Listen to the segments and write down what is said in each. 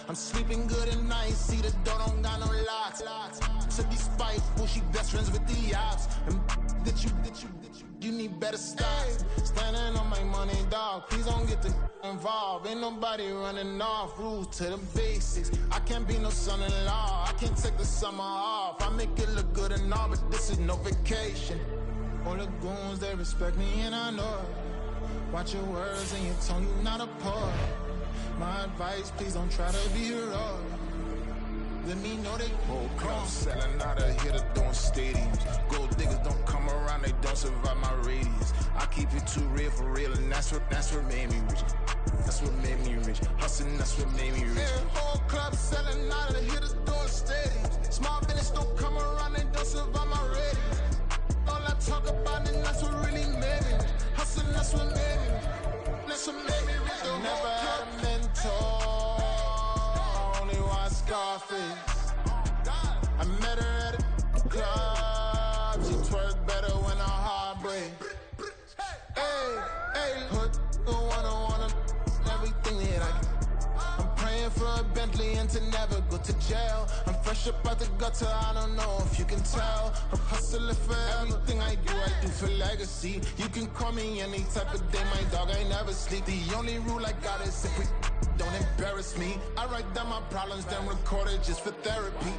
I'm sleeping good at night, see the door don't got no locks. To be spiteful, she best friends with the ops. And that you need better stocks. Standing on my money, dog, please don't get involved. Ain't nobody running off, rules to the basics. I can't be no son-in-law, I can't take the summer off. I make it look good and all, but this is no vacation. All the goons, they respect me and I know it. Watch your words and your tone, you not a poet. My advice, please don't try to be heroic. Let me know they whole clubs selling out of here to doing stadiums. Gold diggers don't come around, they don't survive my radius. I keep it too real for real, and that's what made me rich. That's what made me rich. Hustling, that's what made me rich. Yeah, whole club selling out of here to doing stadiums. Small business don't come around, they don't survive my radius. All I talk about, and that's what really made me rich. Hustling, that's what made me rich. That's what made me rich. I never had a mentor. Scarface. I met her at a club. She twerk better when her heart breaks. Hey, put the one everything that I can. I'm praying for a Bentley and to never go to jail. I'm fresh up out the gutter, I don't know if you can tell. I'm hustling for everything I do for legacy. You can call me any type of day, my dog, I never sleep. The only rule I got is if we don't embarrass me. I write down my problems, then record it just for therapy,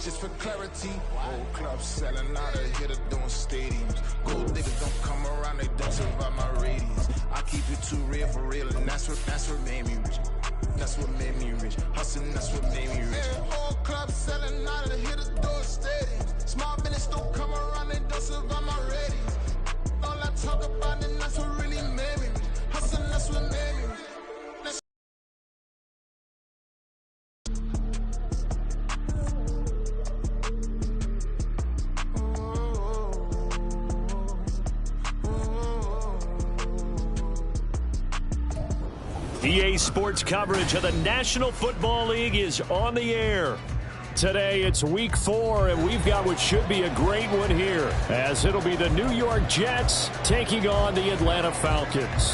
just for clarity. Whole club selling out of here to doing stadiums. Gold diggers don't come around, they don't survive my radius. I keep it too real for real, and that's what made me rich. That's what made me rich. Hustling, that's what made me rich. Yeah, whole club selling out of here to doing stadiums. Small business don't come around, they don't survive my radius. All I talk about, and that's what really made me rich. Hustling, that's what made me rich. EA Sports coverage of the National Football League is on the air. Today it's week 4, and we've got what should be a great one here, as it'll be the New York Jets taking on the Atlanta Falcons.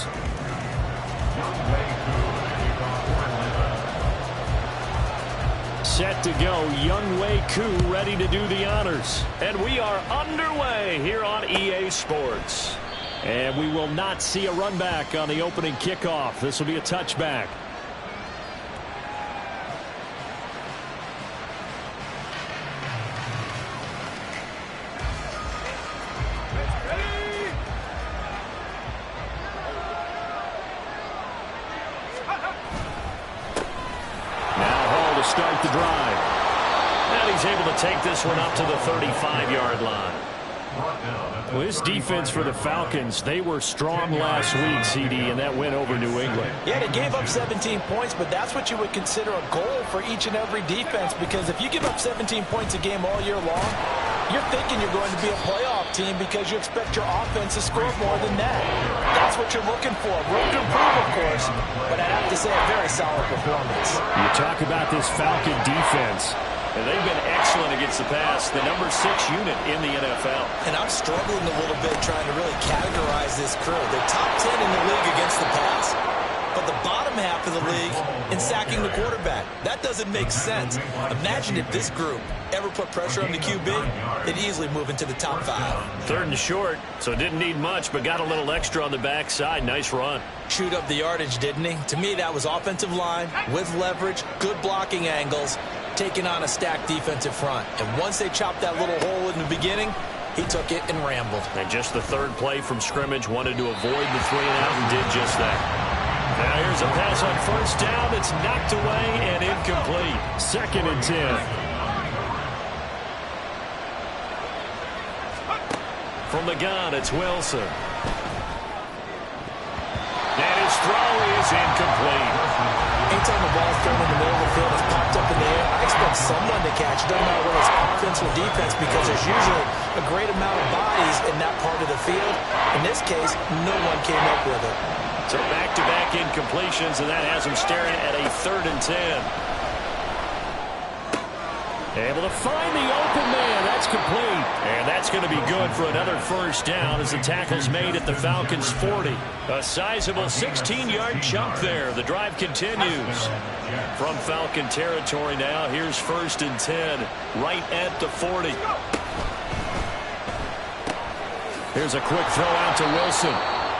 Set to go, Young Wei Koo ready to do the honors. And we are underway here on EA Sports. And we will not see a run back on the opening kickoff. This will be a touchback. Now Hall to start the drive. And he's able to take this one up to the 35-yard line. Well, this defense for the Falcons, they were strong last week, CD, and that win over New England. Yeah, they gave up 17 points, but that's what you would consider a goal for each and every defense, because if you give up 17 points a game all year long, you're thinking you're going to be a playoff team because you expect your offense to score more than that. That's what you're looking for. Room to improve, of course, but I'd have to say a very solid performance. You talk about this Falcon defense. And they've been excellent against the pass, the number 6 unit in the NFL. And I'm struggling a little bit trying to really categorize this crew. They're top 10 in the league against the pass, but the bottom half of the league in sacking the quarterback. That doesn't make sense. Imagine if this group ever put pressure on the QB, they'd easily move into the top 5. 3rd and short, so didn't need much, but got a little extra on the backside. Nice run. Chewed up the yardage, didn't he? To me, that was offensive line with leverage, good blocking angles, taking on a stacked defensive front. And once they chopped that little hole in the beginning, he took it and rambled. And just the 3rd play from scrimmage, wanted to avoid the 3-and-out and did just that. Now here's a pass on 1st down that's knocked away and incomplete. 2nd and 10. From the gun, it's Wilson. And his throw is incomplete. Anytime the ball's thrown in the middle of the field, it's popped up in the air, I expect someone to catch it. Doesn't matter whether it's offense or defense, because there's usually a great amount of bodies in that part of the field. In this case, no one came up with it. So back-to-back incompletions, and that has him staring at a 3rd and 10. Able to find the open man. That's complete. And that's going to be good for another first down as the tackle's made at the Falcons' 40. A sizable 16-yard chunk there. The drive continues. From Falcon territory now, here's 1st and 10, right at the 40. Here's a quick throw out to Wilson.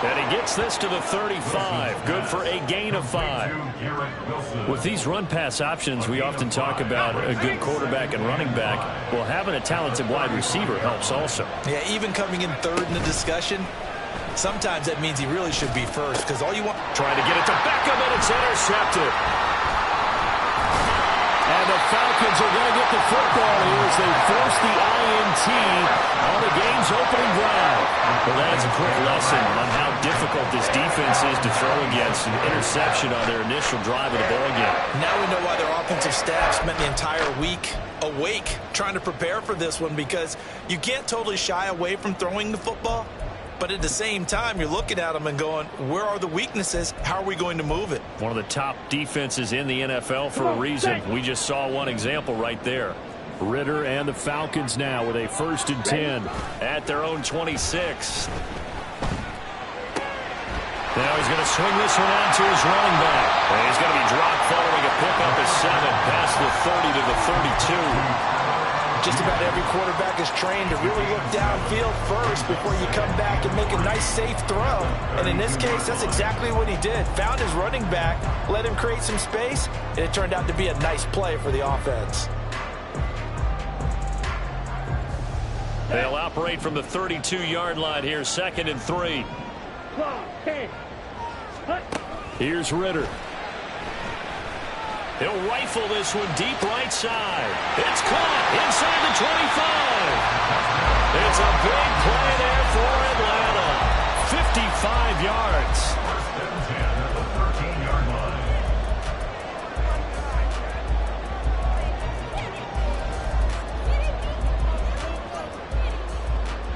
And he gets this to the 35. Good for a gain of 5. With these run-pass options, we often talk about a good quarterback and running back. Well, having a talented wide receiver helps also. Yeah, even coming in third in the discussion, sometimes that means he really should be first because all you want... Trying to get it to Beckham, and it's intercepted. And the Falcons are going to get the football here as they force the INT on the game's opening drive. Well, that's a quick lesson on how difficult this defense is to throw against. An interception on their initial drive of the ball game. Now we know why their offensive staff spent the entire week awake trying to prepare for this one, because you can't totally shy away from throwing the football. But at the same time, you're looking at them and going, where are the weaknesses? How are we going to move it? One of the top defenses in the NFL for a reason. We just saw one example right there. Ritter and the Falcons now with a 1st and 10 at their own 26. Now he's going to swing this one out to his running back. And he's going to be dropped following a pickup of 7 past the 30 to the 32. Just about every quarterback is trained to really look downfield first before you come back and make a nice, safe throw. And in this case, that's exactly what he did. Found his running back, let him create some space, and it turned out to be a nice play for the offense. They'll operate from the 32-yard line here, 2nd and 3. Here's Ritter. He'll rifle this one deep right side. It's caught inside the 25. It's a big play there for Atlanta. 55 yards.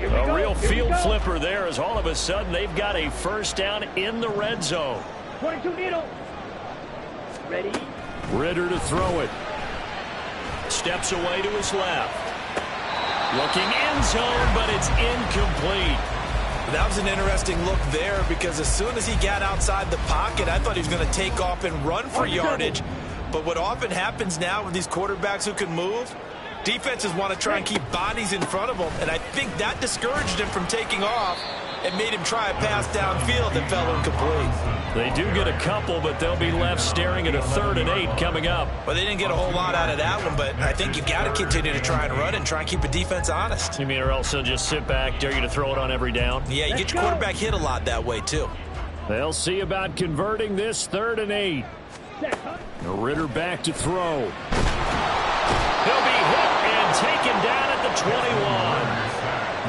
A real field flipper there as all of a sudden they've got a first down in the red zone. 22 needle. Ready? Ritter to throw it. Steps away to his left. Looking end zone, but it's incomplete. That was an interesting look there, because as soon as he got outside the pocket, I thought he was going to take off and run for yardage. But what often happens now with these quarterbacks who can move, defenses want to try and keep bodies in front of them, and I think that discouraged him from taking off and made him try a pass downfield that fell incomplete. They do get a couple, but they'll be left staring at a 3rd and 8 coming up. Well, they didn't get a whole lot out of that one, but I think you've got to continue to try and run and try and keep a defense honest. You mean, or else they'll just sit back, dare you to throw it on every down? Yeah, you get your quarterback hit a lot that way, too. They'll see about converting this 3rd and 8. Ritter back to throw. He'll be hit and taken down at the 21.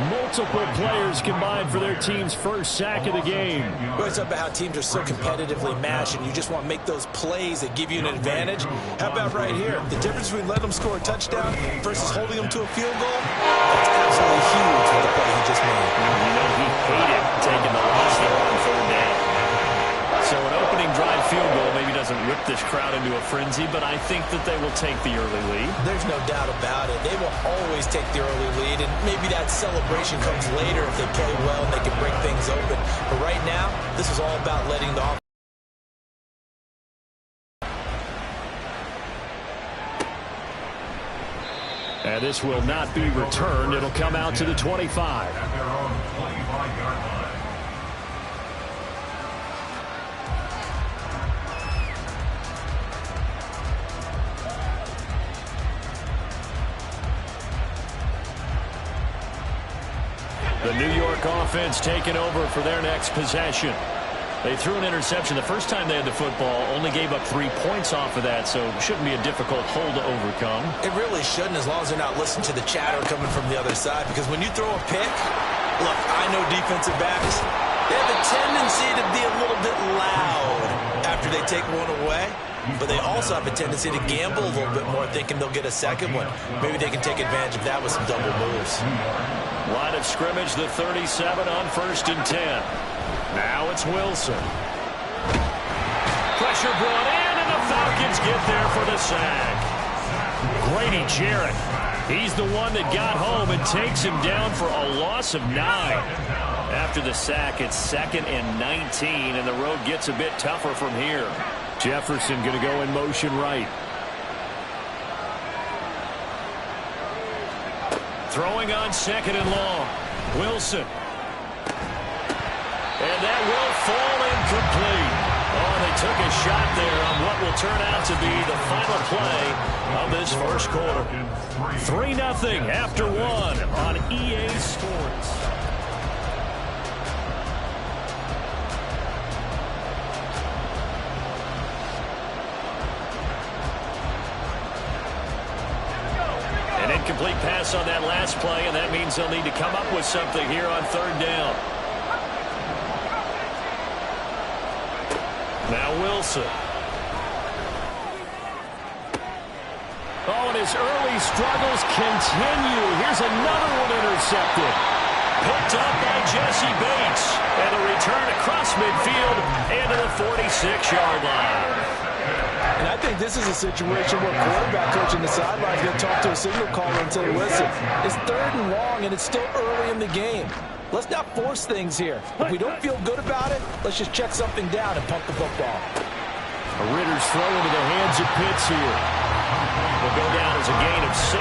Multiple players combined for their team's first sack of the game. We always talk about how teams are so competitively matched, and you just want to make those plays that give you an advantage. How about right here? The difference between letting them score a touchdown versus holding them to a field goal, that's absolutely huge with the play he just made. You know, he hated taking the loss there on 3rd down. So an opening drive field goal maybe doesn't whip this crowd into a frenzy, but I think that they will take the early lead. There's no doubt about it. They will always take the early lead, and maybe that celebration comes later if they play well and they can break things open. But right now, this is all about letting the offense. And this will not be returned. It'll come out to the 25. The New York offense taking over for their next possession. They threw an interception the first time they had the football, only gave up 3 points off of that, so it shouldn't be a difficult hole to overcome. It really shouldn't, as long as they're not listening to the chatter coming from the other side, because when you throw a pick, look, I know defensive backs, they have a tendency to be a little bit loud after they take one away, but they also have a tendency to gamble a little bit more, thinking they'll get a second one. Maybe they can take advantage of that with some double moves. Line of scrimmage, the 37 on 1st and 10. Now it's Wilson. Pressure brought in, and the Falcons get there for the sack. Grady Jarrett. He's the one that got home and takes him down for a loss of 9. After the sack, it's 2nd and 19, and the road gets a bit tougher from here. Jefferson going to go in motion right. Throwing on 2nd and long. Wilson. And that will fall incomplete. Oh, they took a shot there on what will turn out to be the final play of this first quarter. 3-0 after 1 on EA Sports. An incomplete pass on that last play, and that means they'll need to come up with something here on 3rd down. Now Wilson. Oh, and his early struggles continue. Here's another one intercepted. Picked up by Jesse Bates. And a return across midfield into the 46-yard line. And I think this is a situation where quarterback coach in the sideline is going to talk to a signal caller and say, listen, it's 3rd and long, and it's still early in the game. Let's not force things here. If we don't feel good about it, let's just check something down and pump the football. Ritter's throw into the hands of Pitts here. Will go down as a gain of 6,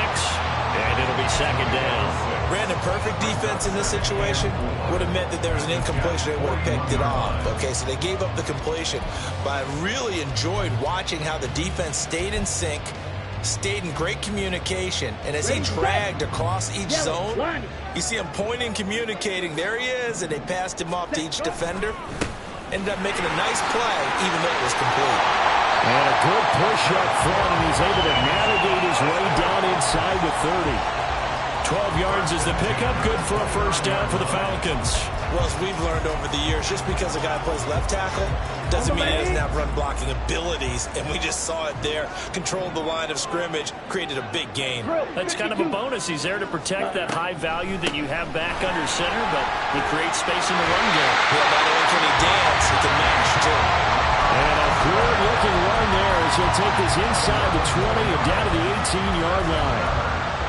and it'll be 2nd down. Brandon, perfect defense in this situation would have meant that there was an incompletion. They would have picked it off. Okay, so they gave up the completion. But I really enjoyed watching how the defense stayed in sync, stayed in great communication, and as he dragged across each zone, you see him pointing, communicating. There he is, and they passed him off to each defender. Ended up making a nice play, even though it was complete. And a good push up front, and he's able to navigate his way down inside the 30. 12 yards is the pickup, good for a first down for the Falcons. Well, as we've learned over the years, just because a guy plays left tackle doesn't mean he doesn't have run blocking abilities, and we just saw it there. Controlled the line of scrimmage, created a big gain. That's kind of a bonus. He's there to protect that high value that you have back under center, but he creates space in the run game. Yeah, not only can he dance, he can mash, too. And a good-looking run there as he'll take this inside the 20 and down to the 18-yard line.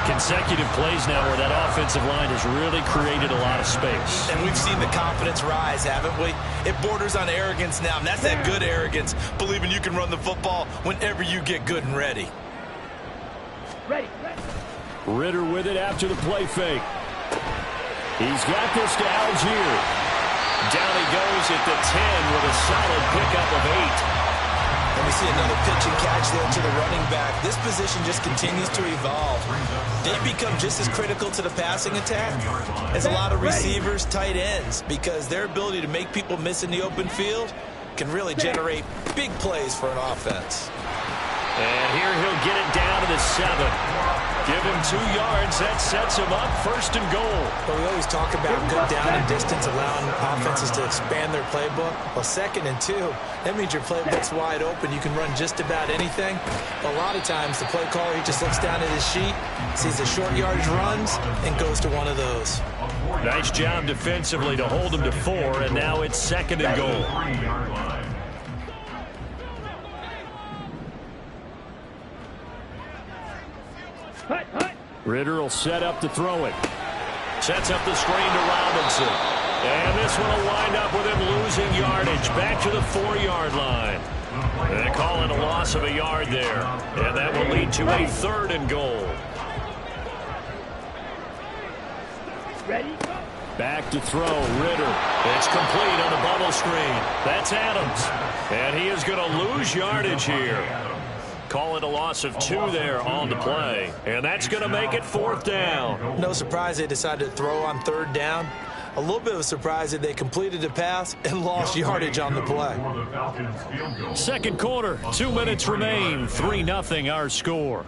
Consecutive plays now where that offensive line has really created a lot of space. And we've seen the confidence rise, haven't we? It borders on arrogance now, and that's that good arrogance, believing you can run the football whenever you get good and ready. Ritter with it after the play fake. He's got this to Algier. Down he goes at the 10 with a solid pickup of 8. And we see another pitch and catch there to the running back. This position just continues to evolve. They become just as critical to the passing attack as a lot of receivers, tight ends, because their ability to make people miss in the open field can really generate big plays for an offense. And here he'll get it down to the 7. Give him 2 yards. That sets him up 1st and goal. But we always talk about good down and distance, allowing offenses to expand their playbook. Well, 2nd and 2, that means your playbook's wide open. You can run just about anything. But a lot of times, the play caller, he just looks down at his sheet, sees the short yardage runs, and goes to one of those. Nice job defensively to hold him to 4, and now it's 2nd and goal. Ritter will set up to throw it. Sets up the screen to Robinson. And this one will wind up with him losing yardage. Back to the 4-yard line. They call it a loss of a yard there. And that will lead to a 3rd and goal. Back to throw, Ritter. It's complete on the bubble screen. That's Adams. And he is going to lose yardage here. Call it a loss of 2 there on the play. And that's going to make it 4th down. No surprise they decided to throw on 3rd down. A little bit of a surprise that they completed the pass and lost yardage on the play. 2nd quarter, 2 minutes remain. 3-0 our score.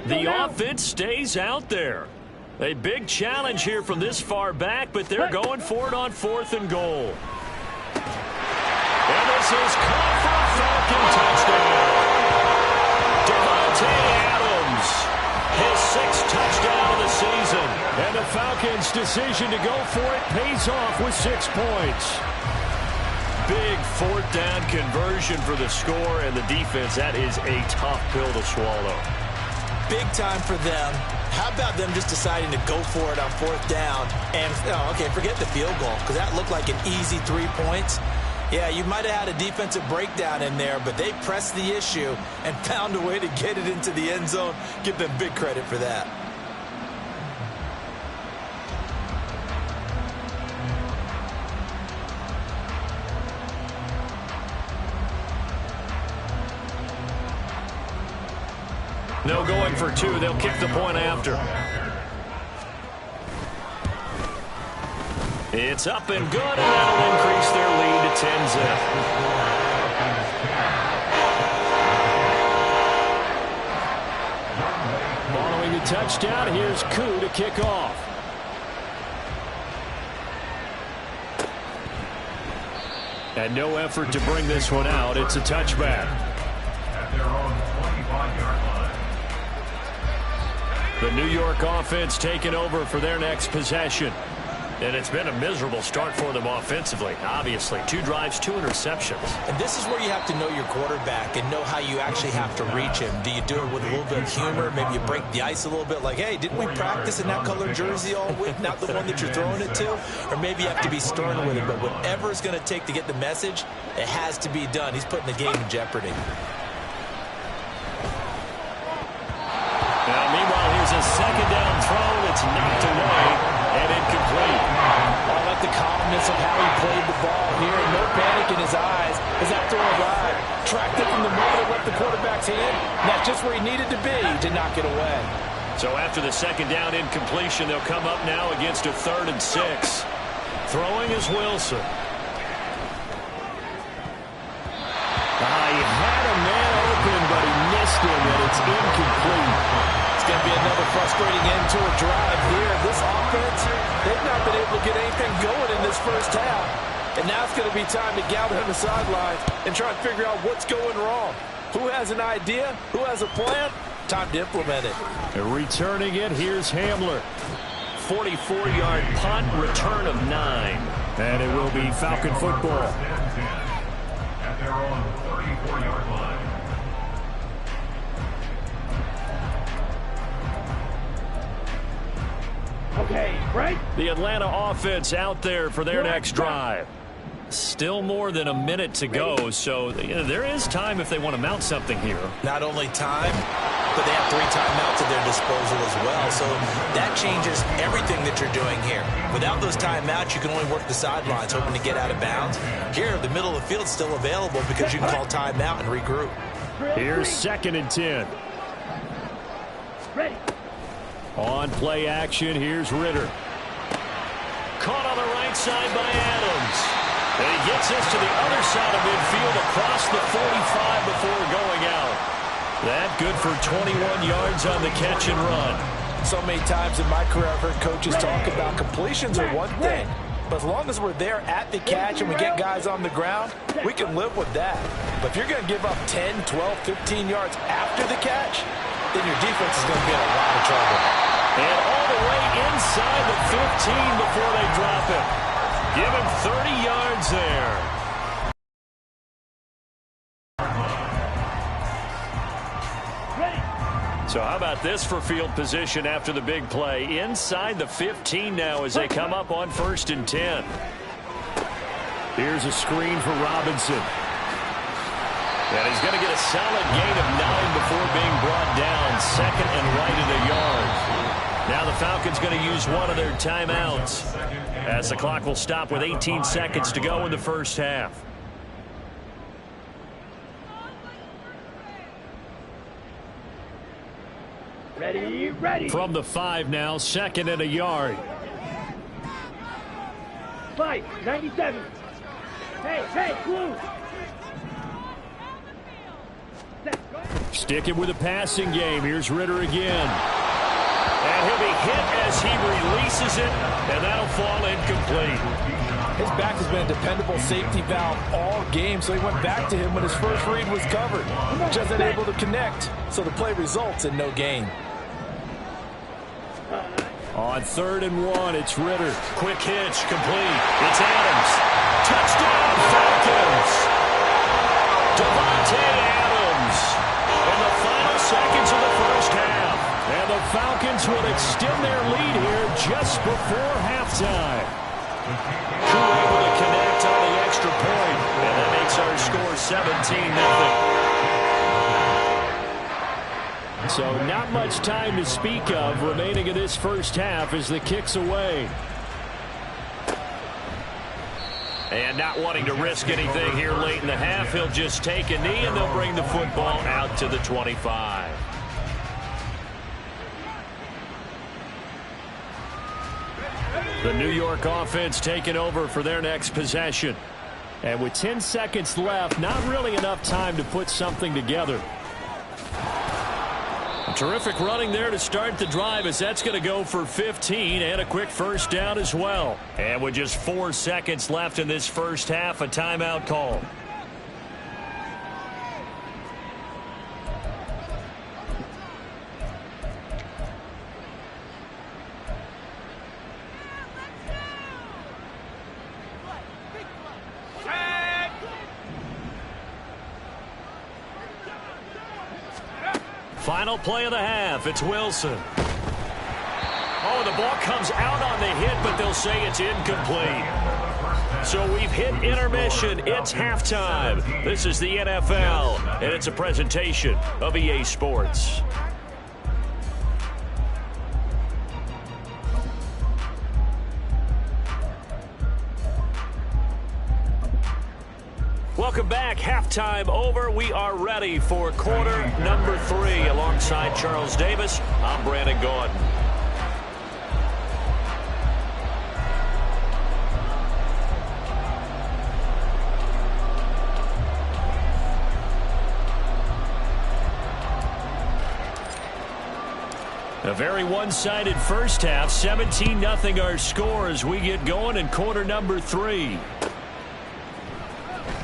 The offense stays out there. A big challenge here from this far back, but they're going for it on 4th and goal. And this is caught for a Falcon touchdown. Devontae Adams, his 6th touchdown of the season. And the Falcons' decision to go for it pays off with 6 points. Big 4th down conversion for the score, and the defense, that is a tough pill to swallow. Big time for them. How about them just deciding to go for it on 4th down? And, okay, forget the field goal, because that looked like an easy 3 points. Yeah, you might have had a defensive breakdown in there, but they pressed the issue and found a way to get it into the end zone. Give them big credit for that. No going for 2. They'll kick the point after. It's up and good, and that'll increase their lead to 10-zip. Following the touchdown, here's Koo to kick off. And no effort to bring this one out. It's a touchback. At their own 25-yard line. The New York offense taking over for their next possession. And it's been a miserable start for them offensively, obviously. 2 drives, 2 interceptions. And this is where you have to know your quarterback and know how you actually have to reach him. Do you do it with a little bit of humor? Maybe you break the ice a little bit like, hey, didn't we practice in that color jersey all week? Not the one that you're throwing it to? Or maybe you have to be stern with it. But whatever it's going to take to get the message, it has to be done. He's putting the game in jeopardy. Now, meanwhile, here's a 2nd down throw. It's knocked away and incomplete. I like the calmness of how he played the ball here. No panic in his eyes as that throw arrived. Tracked it from the moment it left the quarterback's hand. And that's just where he needed to be to knock it away. So after the 2nd down incompletion, they'll come up now against a 3rd and 6. Throwing is Wilson. He had a man open, but he missed him, and it's incomplete. It's going to be another frustrating end to a drive here. This offense, they've not been able to get anything going in this first half. And now it's going to be time to gather on the sidelines and try and figure out what's going wrong. Who has an idea? Who has a plan? Time to implement it. Returning it, here's Hamler. 44-yard punt, return of 9. And it will be Falcon football. At their own 34-yard line. Okay, right? The Atlanta offense out there for their next drive. Still more than a minute to go, so there is time if they want to mount something here. Not only time, but they have 3 timeouts at their disposal as well. So that changes everything that you're doing here. Without those timeouts, you can only work the sidelines, hoping to get out of bounds. Here, the middle of the field is still available because you can call timeout and regroup. Here's 2nd and 10. Ready. On play action, here's Ritter. Caught on the right side by Adams. And he gets us to the other side of midfield across the 45 before going out. That good for 21 yards on the catch and run. So many times in my career I've heard coaches talk about completions are one thing. But as long as we're there at the catch and we get guys on the ground, we can live with that. But if you're going to give up 10, 12, 15 yards after the catch, then your defense is going to be in a lot of trouble. And all the way inside the 15 before they drop it. Give him 30 yards there. So how about this for field position after the big play? Inside the 15 now as they come up on 1st and 10. Here's a screen for Robinson. And he's going to get a solid gain of 9 before being brought down. 2nd and right at a yard. Now the Falcons going to use one of their timeouts as the clock will stop with 18 seconds to go in the first half. Ready, ready. From the 5 now, 2nd and a yard. 5, 97. Hey, blue. Sticking with the passing game. Here's Ritter again. And he'll be hit as he releases it, and that'll fall incomplete. His back has been a dependable safety valve all game, so he went back to him when his first read was covered. Just unable to connect, so the play results in no gain. On 3rd and 1, it's Ritter. Quick hitch, complete. It's Adams. Touchdown, Falcons. Devontae Adams in the final seconds of the first half. And the Falcons will extend their lead here just before halftime. Who able to connect on the extra point, and that makes our score 17-0. So not much time to speak of remaining in this first half as the kick's away. And not wanting to risk anything here late in the half, he'll just take a knee and they'll bring the football out to the 25. The New York offense taking over for their next possession. And with 10 seconds left, not really enough time to put something together. Terrific running there to start the drive as that's going to go for 15 and a quick first down as well. And with just 4 seconds left in this first half, a timeout call. Final play of the half. It's Wilson. Oh, the ball comes out on the hit, but they'll say it's incomplete. So we've hit intermission. It's halftime. This is the NFL, and it's a presentation of EA Sports. Welcome back. Halftime over. We are ready for quarter number 3. Alongside Charles Davis, I'm Brandon Gordon. A very one-sided first half. 17-0 our score as we get going in quarter number 3.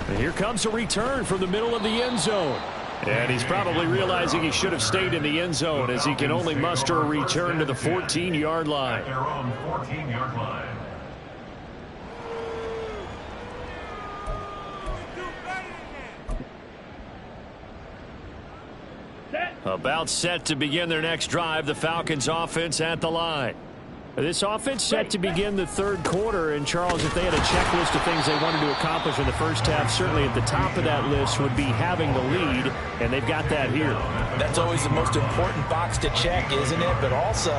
And here comes a return from the middle of the end zone. And he's probably realizing he should have stayed in the end zone as he can only muster a return to the 14-yard line. At their own 14-yard line. About set to begin their next drive, the Falcons offense at the line. This offense set to begin the third quarter, and Charles, if they had a checklist of things they wanted to accomplish in the first half, certainly at the top of that list would be having the lead, and they've got that here. That's always the most important box to check, isn't it? But also,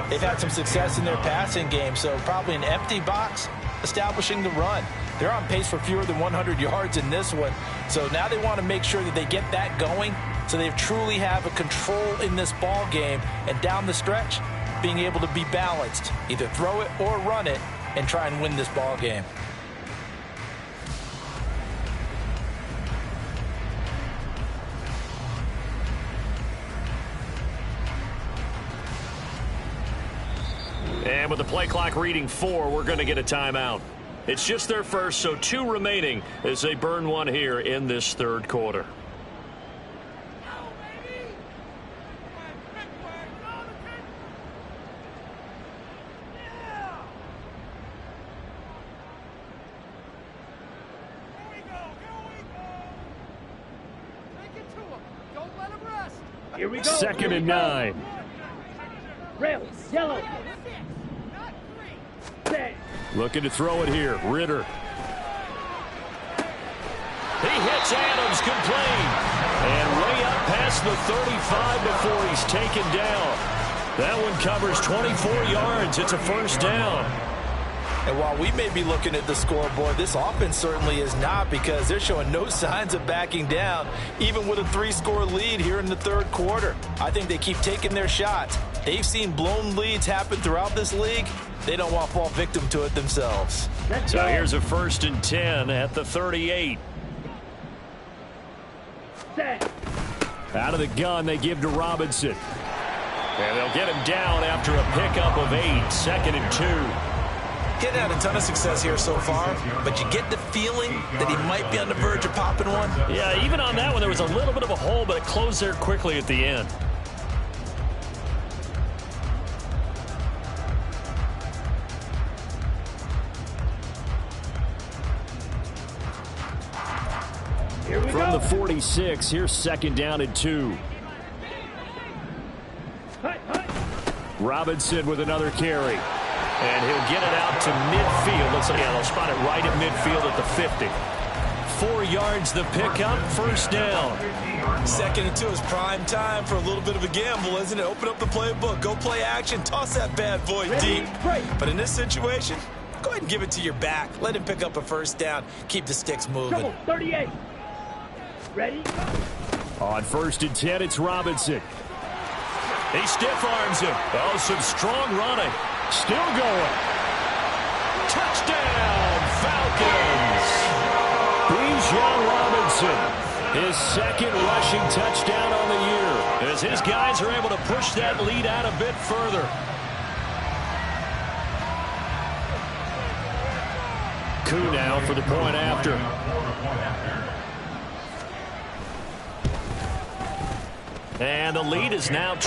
they've had some success in their passing game, so probably an empty box establishing the run. They're on pace for fewer than 100 yards in this one, so now they want to make sure that they get that going so they truly have a control in this ball game, and down the stretch, being able to be balanced, either throw it or run it, and try and win this ball game. And with the play clock reading 4, we're going to get a timeout. It's just their first, so 2 remaining as they burn one here in this third quarter. Here we go. 2nd and 9. Rail, yellow. Set. Looking to throw it here. Ritter. He hits Adams, complete. And way up past the 35 before he's taken down. That one covers 24 yards. It's a first down. And while we may be looking at the scoreboard, this offense certainly is not, because they're showing no signs of backing down, even with a 3-score lead here in the third quarter. I think they keep taking their shots. They've seen blown leads happen throughout this league. They don't want to fall victim to it themselves. So here's a 1st and 10 at the 38. Set. Out of the gun, they give to Robinson. And they'll get him down after a pickup of 8. 2nd and 2. Getting had a ton of success here so far, but you get the feeling that he might be on the verge of popping one. Yeah, even on that one, there was a little bit of a hole, but it closed there quickly at the end. From the 46, here's 2nd down and 2. Robinson with another carry. And he'll get it out to midfield. Let's see, they'll spot it right at midfield at the 50. 4 yards the pickup, 1st down. 2nd and 2 is prime time for a little bit of a gamble, isn't it? Open up the playbook, go play action, toss that bad boy deep. But in this situation, go ahead and give it to your back. Let him pick up a 1st down. Keep the sticks moving. 38. Ready? On 1st and 10, it's Robinson. He stiff arms him. Oh, some strong running. Still going. Touchdown, Falcons. Bijan Robinson, his 2nd rushing touchdown on the year, as his guys are able to push that lead out a bit further. Koo now for the point after. And the lead is now 24.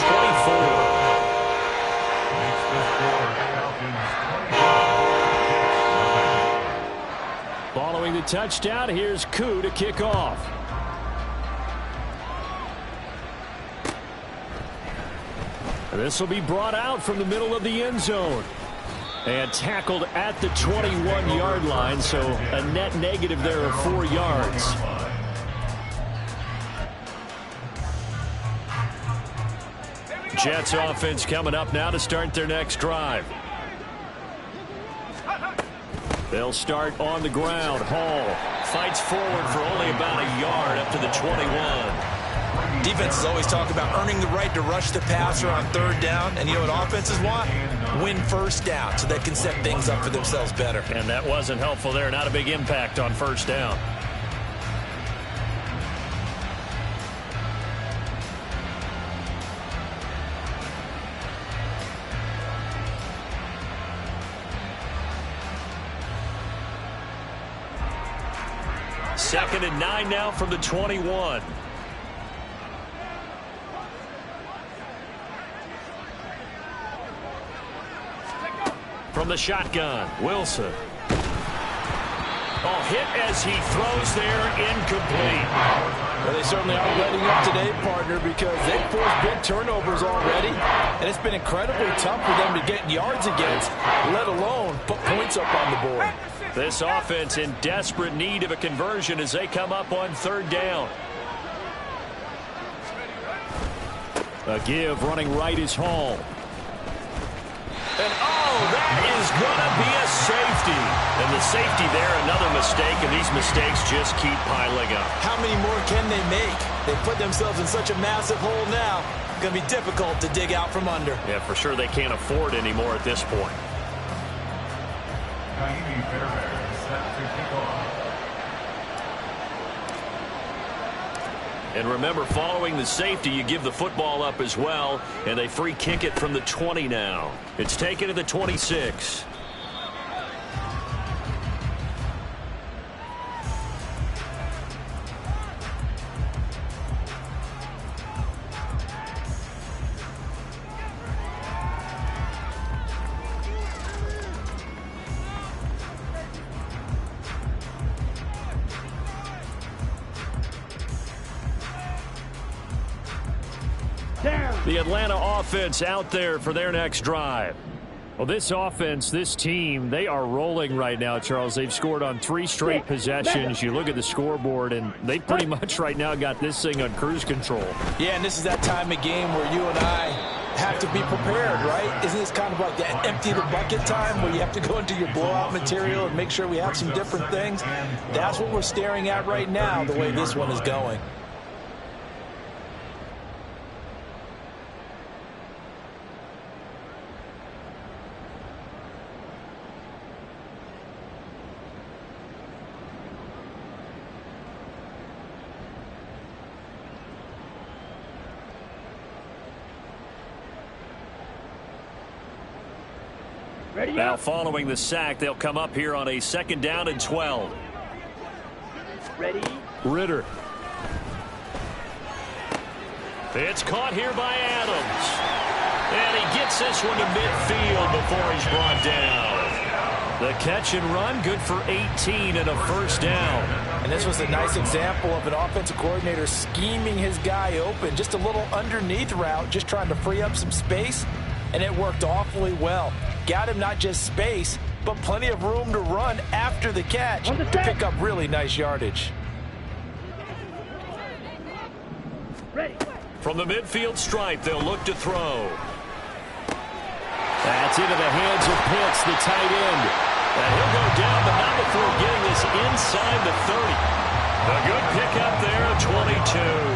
Following the touchdown, here's Koo to kick off. This will be brought out from the middle of the end zone. And tackled at the 21-yard line, so a net negative there of 4 yards. Jets offense coming up now to start their next drive. They'll start on the ground. Hall fights forward for only about a yard up to the 21. Defenses always talk about earning the right to rush the passer on 3rd down. And you know what offenses want? Win 1st down so they can set things up for themselves better. And that wasn't helpful there. Not a big impact on 1st down. Second and 9 now from the 21. From the shotgun, Wilson. Oh, hit as he throws there, incomplete. Well, they certainly are letting up today, partner, because they've forced big turnovers already, and it's been incredibly tough for them to get yards against, let alone put points up on the board. This offense in desperate need of a conversion as they come up on 3rd down. A give running right is Hall. And oh, that is going to be a safety. And the safety there, another mistake, and these mistakes just keep piling up. How many more can they make? They put themselves in such a massive hole now. It's going to be difficult to dig out from under. Yeah, for sure they can't afford anymore at this point. And remember, following the safety, you give the football up as well, and they free kick it from the 20 now. It's taken to the 26. The Atlanta offense out there for their next drive. Well, this offense, this team, they are rolling right now, Charles. They've scored on 3 straight possessions. You look at the scoreboard, and they pretty much right now got this thing on cruise control. Yeah, and this is that time of game where you and I have to be prepared, right? Isn't this kind of like that empty the bucket time where you have to go into your blowout material and make sure we have some different things? That's what we're staring at right now, the way this one is going. Now following the sack, they'll come up here on a 2nd down and 12. Ready? Ritter. It's caught here by Adams. And he gets this one to midfield before he's brought down. The catch and run, good for 18 and a first down. And this was a nice example of an offensive coordinator scheming his guy open. Just a little underneath route, just trying to free up some space, and it worked awfully well. Got him not just space, but plenty of room to run after the catch to pick up really nice yardage. Ready. From the midfield stripe, they'll look to throw. That's into the hands of Pitts, the tight end. And he'll go down, but not before getting this inside the 30. A good pickup there, 22.